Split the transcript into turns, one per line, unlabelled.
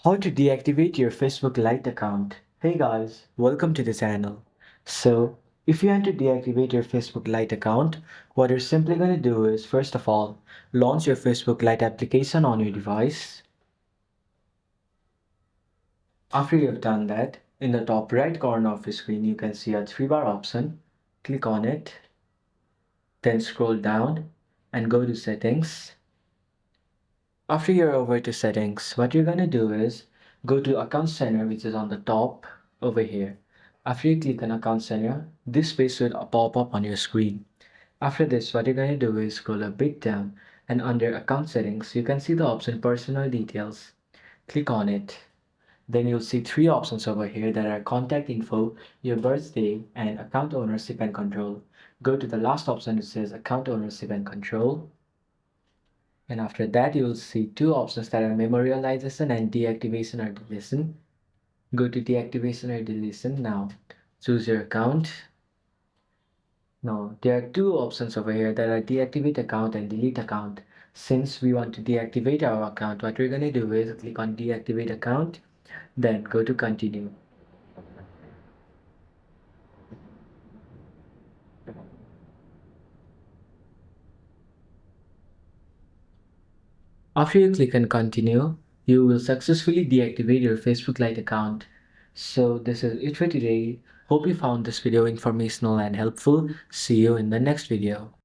How to deactivate your Facebook Lite account. Hey guys, welcome to the channel. So, if you want to deactivate your Facebook Lite account, what you're simply going to do is first of all, launch your Facebook Lite application on your device. After you've done that, in the top right corner of your screen, you can see a three-bar option. Click on it, then scroll down and go to settings. After you're over to settings, what you're gonna do is go to account center, which is on the top over here. After you click on account center, this page will pop up on your screen. After this, what you're gonna do is scroll a bit down and under account settings, you can see the option personal details. Click on it. Then you'll see three options over here that are contact info, your birthday, and account ownership and control. Go to the last option that says account ownership and control. And after that, you will see two options that are memorialization and deactivation or deletion. Go to deactivation or deletion now. Choose your account. Now, there are two options over here that are deactivate account and delete account. Since we want to deactivate our account, what we're going to do is click on deactivate account, then go to continue. After you click on continue, you will successfully deactivate your Facebook Lite account. So this is it for today. Hope you found this video informational and helpful. See you in the next video.